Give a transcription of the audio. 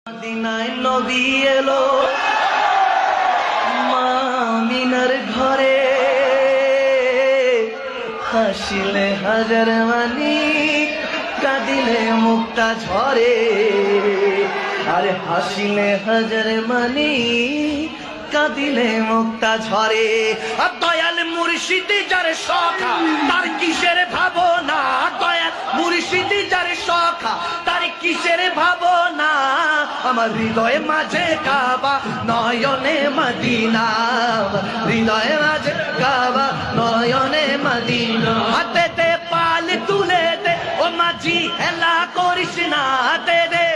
মদিনায় নবী এলো মা আমিনার ঘরে, হাসিলে হাজার মানি কাঁদিলে মুক্তা ঝরে। আরে হাসিলে হাজার মানি কাঁদিলে মুক্তা ঝরে। আর দয়াল মুর্শিদি যার সখা তার কিসের ভাবনা, দয়াল মুর্শিদি যার সখা তার কিসের ভাবনা। আমার হৃদয়ে মাঝে কাবা নয়নে মদিনা, হৃদয়ে মাঝে কাবা নয়নে মদিনা। হাতেতে পাল তুলে দে ও মাঝি হেলা করিস না, হাতে দে